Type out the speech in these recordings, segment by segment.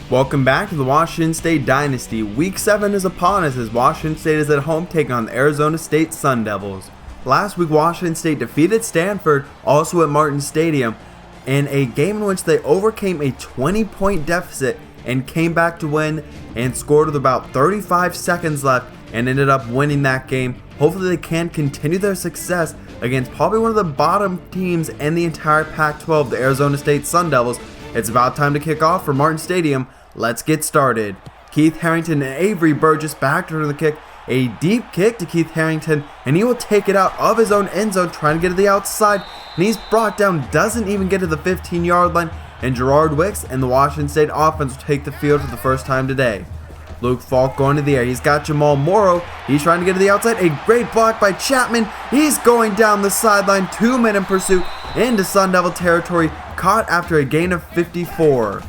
Welcome back to the Washington State Dynasty. Week 7 is upon us as Washington State is at home taking on the Arizona State Sun Devils. Last week, Washington State defeated Stanford, also at Martin Stadium, in a game in which they overcame a 20-point deficit and came back to win and scored with about 35 seconds left and ended up winning that game. Hopefully they can continue their success against probably one of the bottom teams in the entire Pac-12, the Arizona State Sun Devils. It's about time to kick off for Martin Stadium. Let's get started. Keith Harrington and Avery Burgess back to the kick. A deep kick to Keith Harrington, and he will take it out of his own end zone, trying to get to the outside, and he's brought down, doesn't even get to the 15-yard line, and Gerard Wicks and the Washington State offense will take the field for the first time today. Luke Falk going to the air. He's got Jamal Morrow. He's trying to get to the outside. A great block by Chapman. He's going down the sideline. 2-minute pursuit into Sun Devil territory. Caught after a gain of 54.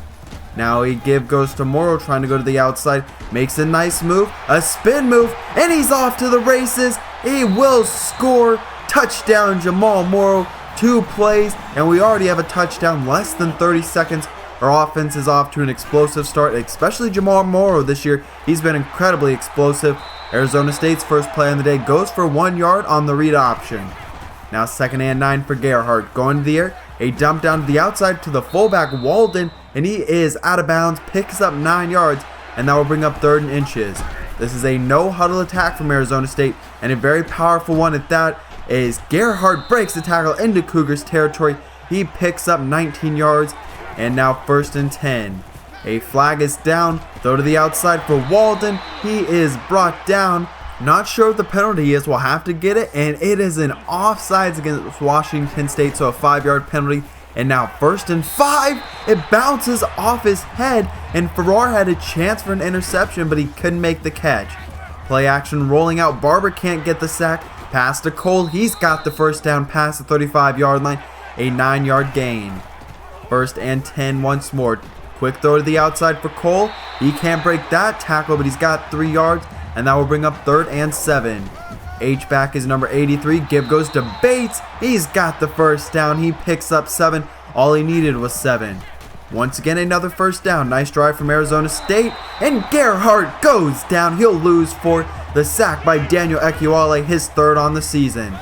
Now a give goes to Morrow, trying to go to the outside. Makes a nice move. A spin move. And he's off to the races. He will score. Touchdown Jamal Morrow. 2 plays. And we already have a touchdown. Less than 30 seconds. Our offense is off to an explosive start, especially Jamal Morrow this year. He's been incredibly explosive. Arizona State's first play on the day goes for 1 yard on the read option. Now 2nd and 9 for Gerhardt. Going to the air. A dump down to the outside to the fullback Walden. And he is out of bounds. Picks up 9 yards. And that will bring up 3rd and inches. This is a no huddle attack from Arizona State. And a very powerful one at that, is Gerhardt breaks the tackle into Cougars territory. He picks up 19 yards. And now 1st and 10. A flag is down. Throw to the outside for Walden. He is brought down. Not sure what the penalty is. We'll have to get it. And it is an offsides against Washington State. So a 5-yard penalty. And now 1st and 5. It bounces off his head. And Farrar had a chance for an interception, but he couldn't make the catch. Play action rolling out. Barber can't get the sack. Pass to Cole. He's got the first down past the 35-yard line. A 9-yard gain. 1st and 10 once more. Quick throw to the outside for Cole. He can't break that tackle, but he's got 3 yards. And that will bring up 3rd and 7. H-back is number 83. Give goes to Bates. He's got the first down. He picks up 7. All he needed was 7. Once again, another first down. Nice drive from Arizona State. And Gerhardt goes down. He'll lose 4. The sack by Daniel Ekiwale, his 3rd on the season.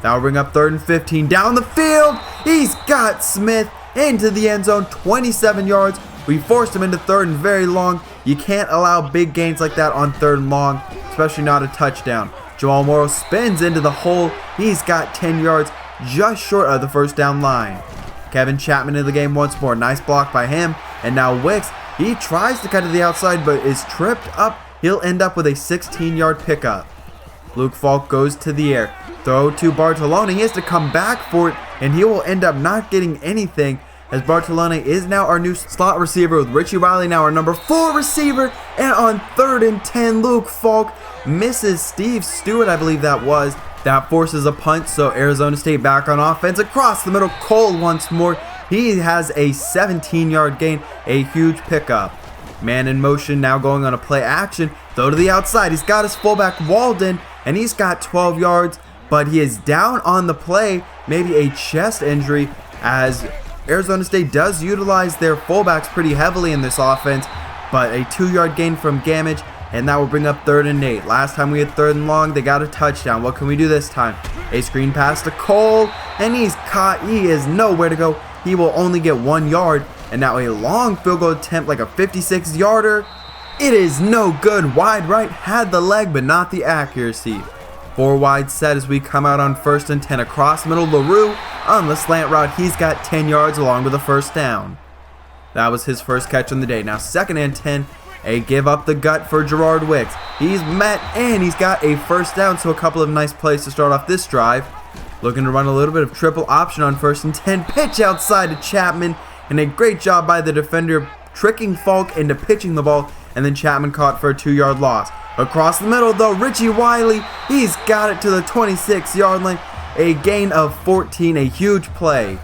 That will bring up 3rd and 15. Down the field. He's got Smith into the end zone. 27 yards. We forced him into 3rd and very long. You can't allow big gains like that on 3rd and long, especially not a touchdown. Jamal Morrow spins into the hole. He's got 10 yards, just short of the first down line. Kevin Chapman in the game once more. Nice block by him. And now Wicks, he tries to cut to the outside but is tripped up. He'll end up with a 16-yard pickup. Luke Falk goes to the air. Throw to Bartolone. He has to come back for it, and he will end up not getting anything, as Bartolone is now our new slot receiver, with Richie Riley now our number 4 receiver. And on 3rd and 10, Luke Falk misses Steve Stewart, I believe that was. That forces a punt, so Arizona State back on offense. Across the middle, Cole once more. He has a 17-yard gain, a huge pickup. Man in motion now going on a play action. Throw to the outside. He's got his fullback Walden, and he's got 12 yards. But he is down on the play, maybe a chest injury, as Arizona State does utilize their fullbacks pretty heavily in this offense. But a 2-yard gain from Gamage, and that will bring up 3rd and 8. Last time we had 3rd and long, they got a touchdown. What can we do this time? A screen pass to Cole, and he's caught. He is nowhere to go. He will only get 1 yard. And now a long field goal attempt, like a 56-yarder. It is no good. Wide right, had the leg, but not the accuracy. 4 wide set as we come out on 1st and 10. Across the middle, LaRue on the slant route. He's got 10 yards along with a first down. That was his first catch on the day. Now 2nd and 10. A give up the gut for Gerard Wicks. He's met, and he's got a first down, so a couple of nice plays to start off this drive. Looking to run a little bit of triple option on 1st and 10. Pitch outside to Chapman. And a great job by the defender tricking Falk into pitching the ball, and then Chapman caught for a 2-yard loss. Across the middle though, Richie Wiley, he's got it to the 26-yard line. A gain of 14, a huge play.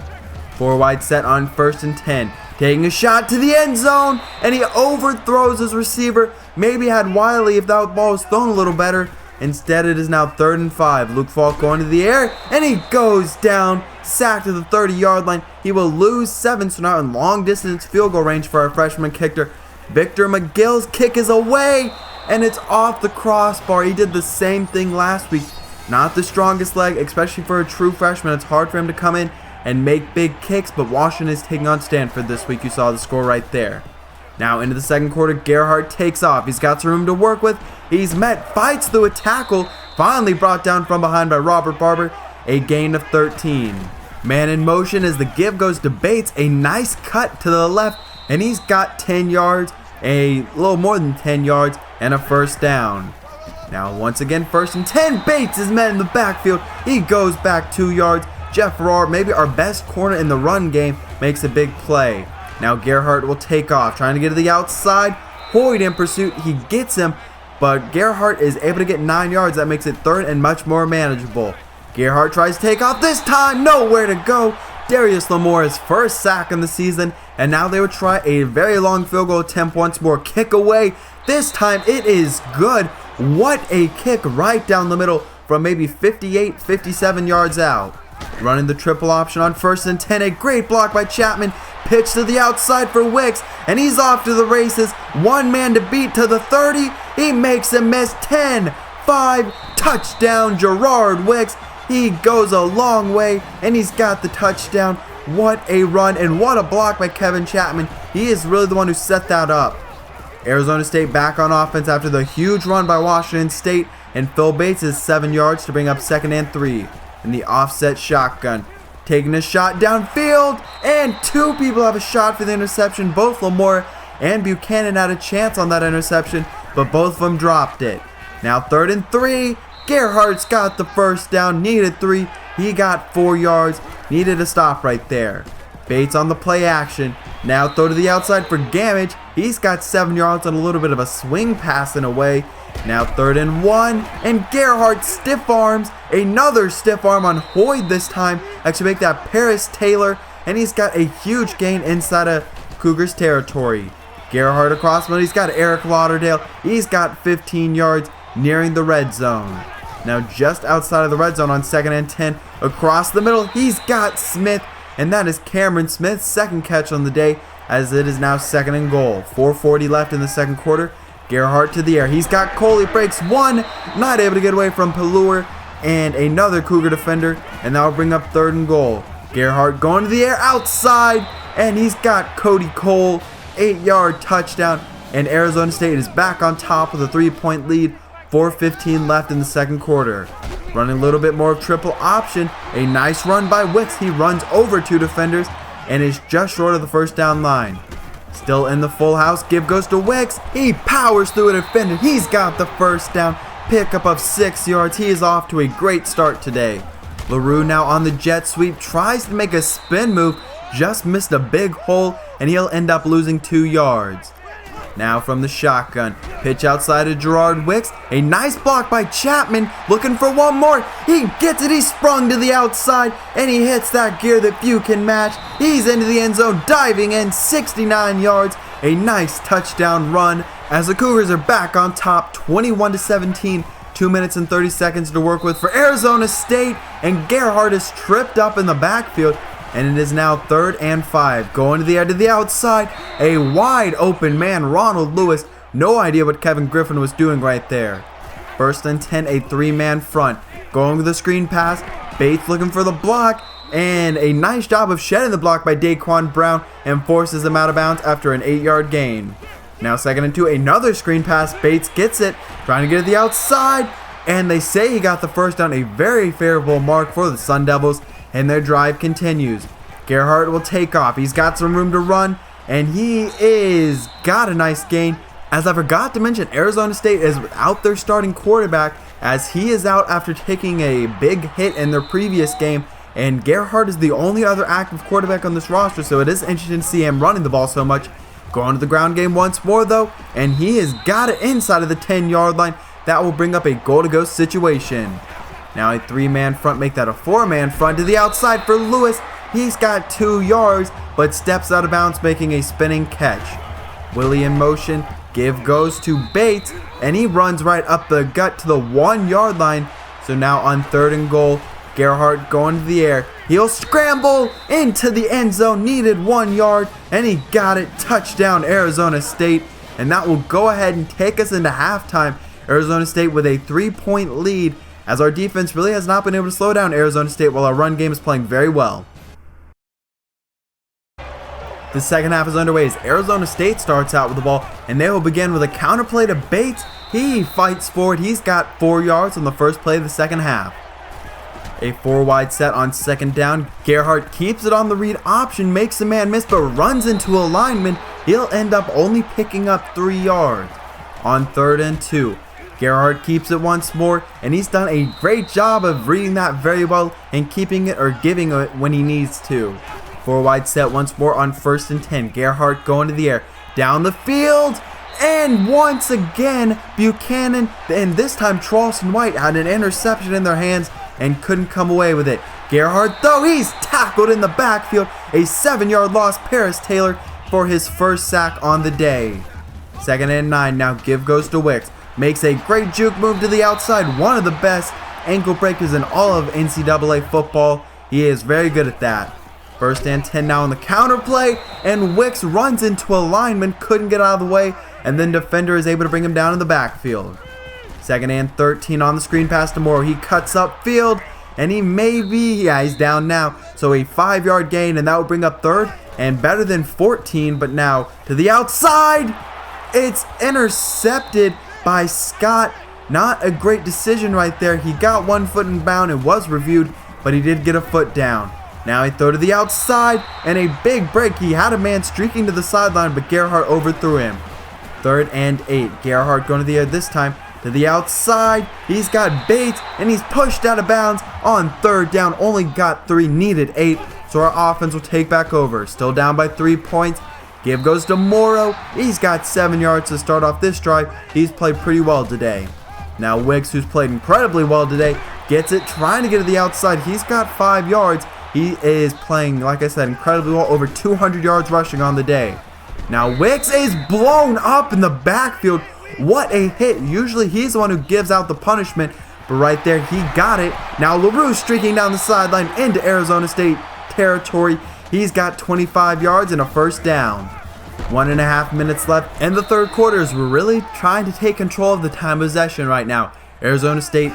4 wide set on 1st and 10. Taking a shot to the end zone, and he overthrows his receiver. Maybe had Wiley if that ball was thrown a little better. Instead, it is now 3rd and 5. Luke Falk going to the air, and he goes down, sacked to the 30-yard line. He will lose 7, so now in long-distance field goal range for our freshman kicker. Victor McGill's kick is away, and it's off the crossbar. He did the same thing last week. Not the strongest leg, especially for a true freshman. It's hard for him to come in and make big kicks, but Washington is taking on Stanford this week. You saw the score right there. Now into the second quarter, Gerhardt takes off. He's got some room to work with. He's met, fights through a tackle, finally brought down from behind by Robert Barber. A gain of 13. Man in motion as the give goes to Bates. A nice cut to the left, and he's got 10 yards, a little more than 10 yards, and a first down. Now once again, 1st and 10. Bates is met in the backfield. He goes back 2 yards. Jeff Farrar, maybe our best corner in the run game, makes a big play. Now Gerhardt will take off, trying to get to the outside. Hoyd in pursuit. He gets him, but Gerhardt is able to get 9 yards. That makes it 3rd and much more manageable. Gerhardt tries to take off. This time, nowhere to go. Darius Lamore's first sack in the season, and now they would try a very long field goal attempt once more. Kick away. This time it is good. What a kick right down the middle from maybe 58, 57 yards out. Running the triple option on 1st and 10. A great block by Chapman. Pitch to the outside for Wicks, and he's off to the races. One man to beat to the 30. He makes him miss. 10-5. Touchdown, Gerard Wicks. He goes a long way, and he's got the touchdown. What a run, and what a block by Kevin Chapman. He is really the one who set that up. Arizona State back on offense after the huge run by Washington State, and Phil Bates is 7 yards to bring up 2nd and 3. In the offset shotgun, taking a shot downfield, and 2 people have a shot for the interception. Both Lamore and Buchanan had a chance on that interception, but both of them dropped it. Now 3rd and 3. Gerhardt's got the first down, needed 3. He got 4 yards, needed a stop right there. Bates on the play action. Now throw to the outside for Gamage. He's got 7 yards on a little bit of a swing pass in a way. Now 3rd and 1, and Gerhardt stiff arms. Another stiff arm on Hoyd this time. Actually make that Paris Taylor, and he's got a huge gain inside of Cougars territory. Gerhardt across middle. He's got Eric Lauderdale. He's got 15 yards nearing the red zone. Now just outside of the red zone on 2nd and 10. Across the middle, he's got Smith, and that is Cameron Smith's 2nd catch on the day, as it is now 2nd and goal. 4:40 left in the second quarter. Gerhardt to the air. He's got Cole. He breaks 1. Not able to get away from Pelluer and another Cougar defender, and that will bring up 3rd and goal. Gerhardt going to the air outside, and he's got Cody Cole. 8-yard touchdown, and Arizona State is back on top with a 3-point lead. 4:15 left in the second quarter. Running a little bit more of triple option. A nice run by Wicks. He runs over 2 defenders and is just short of the first down line. Still in the full house. Give goes to Wicks. He powers through a defender. He's got the first down. Pickup of 6 yards. He is off to a great start today. LaRue now on the jet sweep. Tries to make a spin move. Just missed a big hole, and he'll end up losing 2 yards. Now from the shotgun, pitch outside of Gerard Wicks. A nice block by Chapman, looking for one more. He gets it. He sprung to the outside, and he hits that gear that few can match. He's into the end zone, diving in, 69 yards. A nice touchdown run as the Cougars are back on top, 21-17. 2 minutes and 30 seconds to work with for Arizona State, and Gerhardt is tripped up in the backfield. And it is now 3rd and 5. Going to the edge of the outside. A wide open man, Ronald Lewis. No idea what Kevin Griffin was doing right there. 1st and 10, a 3-man front. Going with the screen pass. Bates looking for the block. And a nice job of shedding the block by Daquan Brown, and forces him out of bounds after an 8-yard gain. Now 2nd and 2, another screen pass. Bates gets it. Trying to get to the outside. And they say he got the first down. A very favorable mark for the Sun Devils. And their drive continues. Gerhardt will take off. He's got some room to run, and he is got a nice gain. As I forgot to mention, Arizona State is without their starting quarterback, as he is out after taking a big hit in their previous game, and Gerhardt is the only other active quarterback on this roster, so it is interesting to see him running the ball so much. Going to the ground game once more though, and he has got it inside of the 10-yard line. That will bring up a goal-to-go situation. Now a 3-man front, make that a 4-man front to the outside for Lewis. He's got 2 yards, but steps out of bounds, making a spinning catch. Willie in motion. Give goes to Bates, and he runs right up the gut to the 1-yard line. So now on 3rd and goal, Gerhardt going to the air. He'll scramble into the end zone. Needed 1 yard, and he got it. Touchdown, Arizona State. and that will go ahead and take us into halftime. Arizona State with a 3-point lead, as our defense really has not been able to slow down Arizona State while our run game is playing very well. The second half is underway as Arizona State starts out with the ball, and they will begin with a counterplay to Bates. He fights forward. He's got 4 yards on the first play of the second half. A 4-wide set on second down. Gerhardt keeps it on the read option, makes a man miss, but runs into a lineman. He'll end up only picking up 3 yards. On 3rd and 2, Gerhardt keeps it once more, and he's done a great job of reading that very well and keeping it or giving it when he needs to. 4-wide set once more on 1st and 10. Gerhardt going to the air, down the field, and once again, Buchanan, and this time Charleston White, had an interception in their hands and couldn't come away with it. Gerhardt, though, he's tackled in the backfield. A 7-yard loss. Paris Taylor for his first sack on the day. 2nd and 9, now give goes to Wicks. Makes a great juke move to the outside. One of the best ankle breakers in all of NCAA football. He is very good at that. 1st and 10 now on the counter play, and Wicks runs into a lineman, couldn't get out of the way, and then defender is able to bring him down in the backfield. 2nd and 13 on the screen pass to Morrow. He cuts upfield, and he's down now. So a 5-yard gain, and that will bring up 3rd and better than 14, but now to the outside. It's intercepted by Scott. Not a great decision right there. He got 1 foot in bound and was reviewed, but he did get a foot down. Now he throw to the outside, and a big break. He had a man streaking to the sideline, but Gerhardt overthrew him. 3rd and 8. Gerhardt going to the air this time. To the outside. He's got Bates, and he's pushed out of bounds on 3rd down. Only got 3, needed 8. So our offense will take back over. Still down by 3 points. Give goes to Morrow. He's got 7 yards to start off this drive. He's played pretty well today. Now Wicks, who's played incredibly well today, gets it, trying to get to the outside. He's got 5 yards. He is playing, like I said, incredibly well, over 200 yards rushing on the day. Now Wicks is blown up in the backfield. What a hit. Usually he's the one who gives out the punishment, but right there he got it. Now LaRue streaking down the sideline into Arizona State territory. He's got 25 yards and a first down. 1.5 minutes left in the 3rd quarter as we're really trying to take control of the time of possession right now. Arizona State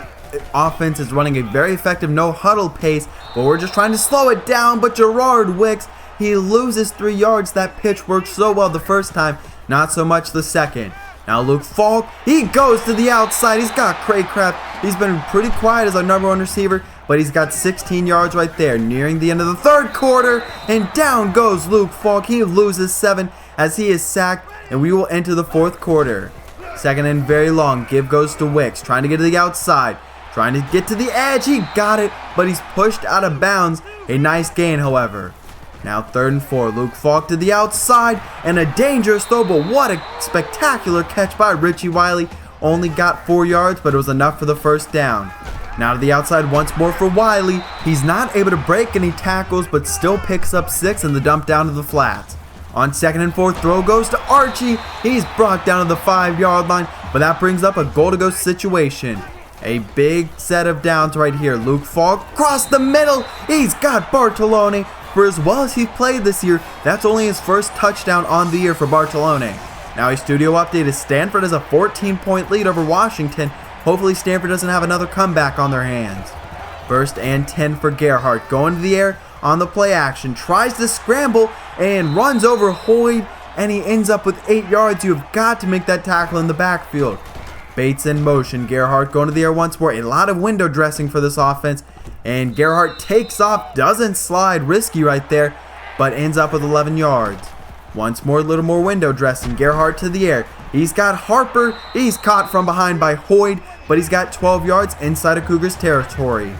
offense is running a very effective no-huddle pace, but we're just trying to slow it down. But Gerard Wicks, he loses 3 yards. That pitch worked so well the first time, not so much the second. Now Luke Falk, he goes to the outside. He's got Craycraft. He's been pretty quiet as our #1 receiver, but he's got 16 yards right there. Nearing the end of the 3rd quarter, and down goes Luke Falk. He loses 7 as he is sacked, and we will enter the 4th quarter. 2nd and very long. Give goes to Wicks, trying to get to the outside. Trying to get to the edge. He got it, but he's pushed out of bounds. A nice gain, however. Now 3rd and 4. Luke Falk to the outside, and a dangerous throw, but what a spectacular catch by Richie Wiley. Only got 4 yards, but it was enough for the first down. Now to the outside once more for Wiley. He's not able to break any tackles, but still picks up 6 in the dump down to the flats. On 2nd and 4, throw goes to Archie. He's brought down to the 5-yard line, but that brings up a goal-to-go situation. A big set of downs right here. Luke Falk across the middle. He's got Bartolone. For as well as he's played this year, that's only his first touchdown on the year for Bartolone. Now a studio update is Stanford has a 14-point lead over Washington. Hopefully Stanford doesn't have another comeback on their hands. 1st and 10 for Gerhardt. Going to the air on the play action. Tries to scramble and runs over Hoyd, and he ends up with 8 yards. You've got to make that tackle in the backfield. Bates in motion. Gerhardt going to the air once more. A lot of window dressing for this offense. And Gerhardt takes off. Doesn't slide. Risky right there. But ends up with 11 yards. Once more, a little more window dressing. Gerhardt to the air. He's got Harper. He's caught from behind by Hoyd. But he's got 12 yards inside of Cougars territory.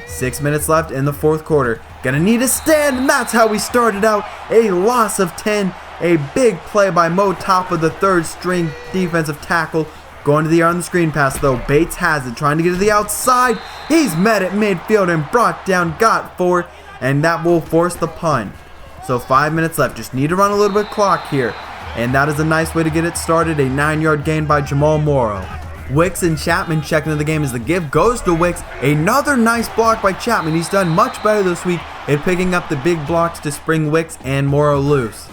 6 minutes left in the 4th quarter. Gonna need a stand. And that's how we started out. A loss of 10. A big play by Mo Top of the 3rd string defensive tackle. Going to the air on the screen pass though. Bates has it, trying to get to the outside. He's met at midfield and brought down, got 4, and that will force the punt. So 5 minutes left. Just need to run a little bit of clock here. And that is a nice way to get it started. A 9-yard gain by Jamal Morrow. Wicks and Chapman check into the game as the give goes to Wicks. Another nice block by Chapman. He's done much better this week at picking up the big blocks to spring Wicks and Morrow loose.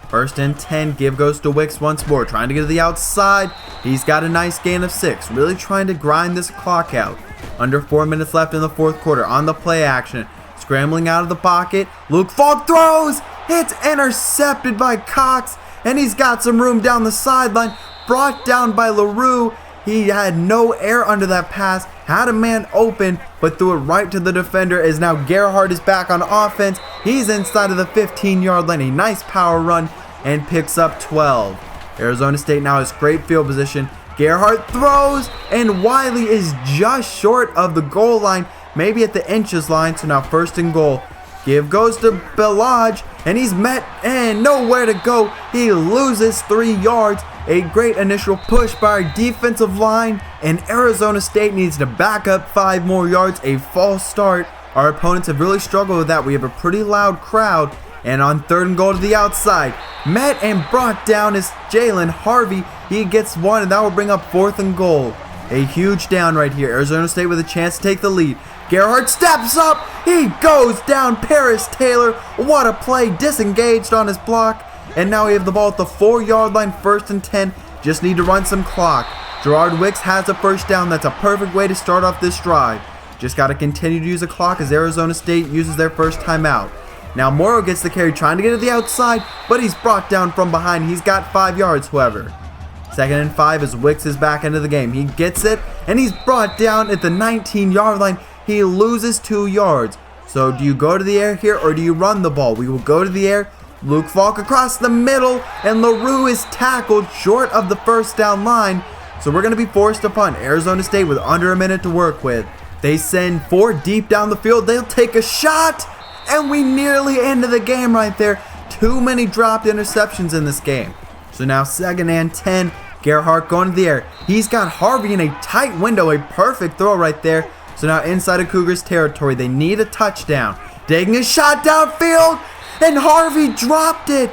First and 10, give goes to Wicks once more, trying to get to the outside. He's got a nice gain of 6, really trying to grind this clock out. Under 4 minutes left in the fourth quarter. On the play action, scrambling out of the pocket, Luke Falk throws. It's intercepted by Cox, and he's got some room down the sideline. Brought down by LaRue. He had no air under that pass, had a man open, but threw it right to the defender as now Gerhardt is back on offense. He's inside of the 15-yard line, a nice power run, and picks up 12. Arizona State now has great field position. Gerhardt throws, and Wiley is just short of the goal line, maybe at the inches line, so now first and goal. Give goes to Belage, and he's met and nowhere to go. He loses 3 yards. A great initial push by our defensive line, and Arizona State needs to back up 5 more yards. A false start. Our opponents have really struggled with that. We have a pretty loud crowd, and on third and goal to the outside, met and brought down is Jalen Harvey. He gets 1, and that will bring up 4th and goal. A huge down right here. Arizona State with a chance to take the lead. Gerhardt steps up. He goes down. Paris Taylor. What a play. Disengaged on his block. And now we have the ball at the 4-yard line, first and 10. Just need to run some clock. Gerard Wicks has a first down. That's a perfect way to start off this drive. Just got to continue to use the clock as Arizona State uses their first timeout. Now Morrow gets the carry, trying to get to the outside, but he's brought down from behind. He's got 5 yards, however. Second and 5 as Wicks is back into the game. He gets it, and he's brought down at the 19-yard line. He loses 2 yards. So do you go to the air here, or do you run the ball? We will go to the air. Luke Falk across the middle, and LaRue is tackled short of the first down line. So we're going to be forced to punt. Arizona State with under a minute to work with. They send 4 deep down the field. They'll take a shot, and we nearly ended the game right there. Too many dropped interceptions in this game. So now second and 10. Gerhardt going to the air. He's got Harvey in a tight window. A perfect throw right there. So now inside of Cougars territory. They need a touchdown. Taking a shot downfield. And Harvey dropped it.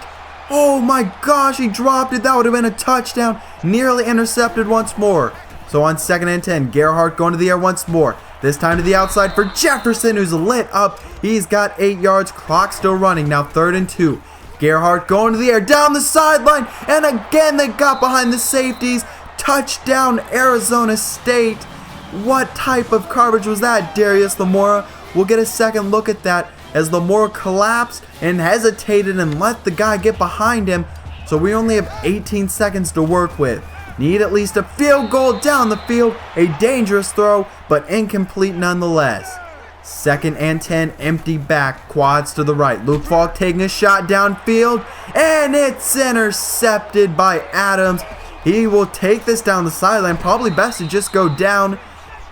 Oh my gosh, he dropped it. That would have been a touchdown. Nearly intercepted once more. So on second and 10, Gerhardt going to the air once more. This time to the outside for Jefferson, who's lit up. He's got 8 yards. Clock still running. Now third and 2. Gerhardt going to the air, down the sideline. And again, they got behind the safeties. Touchdown, Arizona State. What type of coverage was that, Darius Lamora? We'll get a second look at that as Lamora collapsed and hesitated and let the guy get behind him. So we only have 18 seconds to work with. Need at least a field goal down the field. A dangerous throw, but incomplete nonetheless. Second and 10, empty back, quads to the right. Luke Falk taking a shot downfield, and it's intercepted by Adams. He will take this down the sideline. Probably best to just go down.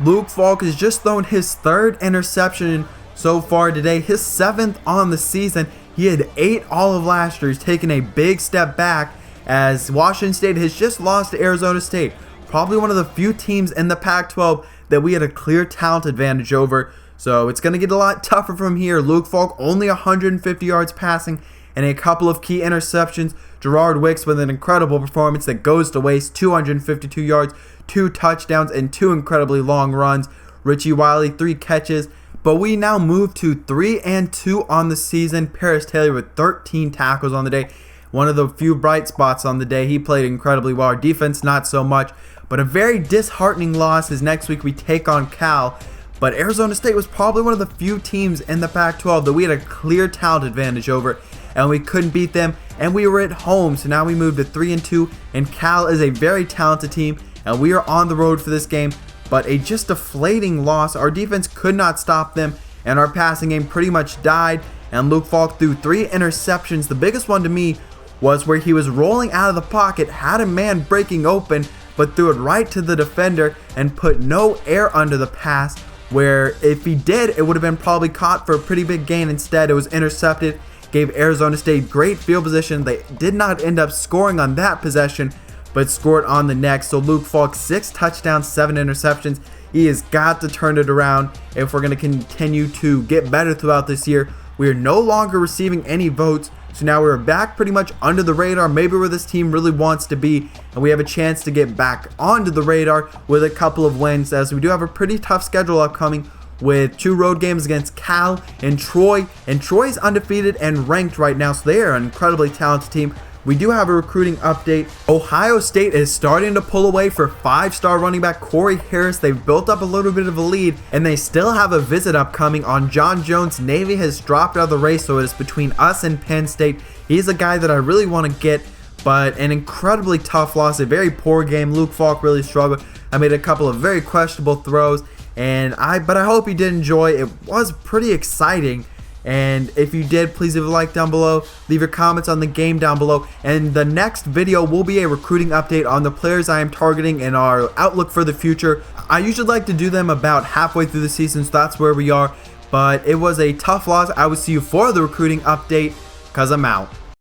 Luke Falk has just thrown his 3rd interception so far today, his 7th on the season. He had 8 all of last year. He's taken a big step back as Washington State has just lost to Arizona State. Probably one of the few teams in the Pac-12 that we had a clear talent advantage over. So it's going to get a lot tougher from here. Luke Falk only 150 yards passing and a couple of key interceptions. Gerard Wicks with an incredible performance that goes to waste, 252 yards, 2 touchdowns, and 2 incredibly long runs. Richie Wiley, 3 catches. But we now move to 3-2 on the season. Paris Taylor with 13 tackles on the day. One of the few bright spots on the day. He played incredibly well. Our defense, not so much. But a very disheartening loss as next week we take on Cal. But Arizona State was probably one of the few teams in the Pac-12 that we had a clear talent advantage over. And we couldn't beat them. And we were at home. So now we move to 3-2. And Cal is a very talented team. And we are on the road for this game. But a just deflating loss. Our defense could not stop them, and our passing game pretty much died. And Luke Falk threw 3 interceptions. The biggest one to me was where he was rolling out of the pocket, had a man breaking open, but threw it right to the defender and put no air under the pass, where if he did, it would have been probably caught for a pretty big gain. Instead, it was intercepted. Gave Arizona State great field position. They did not end up scoring on that possession, but scored on the next. So Luke Falk, 6 touchdowns, 7 interceptions. He has got to turn it around if we're going to continue to get better throughout this year. We are no longer receiving any votes, so now we're back pretty much under the radar, maybe where this team really wants to be, and we have a chance to get back onto the radar with a couple of wins, as we do have a pretty tough schedule upcoming with 2 road games against Cal and Troy. And Troy's undefeated and ranked right now, so they are an incredibly talented team. we do have a recruiting update. Ohio State is starting to pull away for 5-star running back Corey Harris. They've built up a little bit of a lead, and they still have a visit upcoming on John Jones. Navy has dropped out of the race, so it is between us and Penn State. He's a guy that I really want to get, but an incredibly tough loss, a very poor game. Luke Falk really struggled. I made a couple of very questionable throws, but I hope you did enjoy. It was pretty exciting. And if you did, please leave a like down below, leave your comments on the game down below, and the next video will be a recruiting update on the players I am targeting and our outlook for the future. I usually like to do them about halfway through the season, so that's where we are, but it was a tough loss. I will see you for the recruiting update, because I'm out.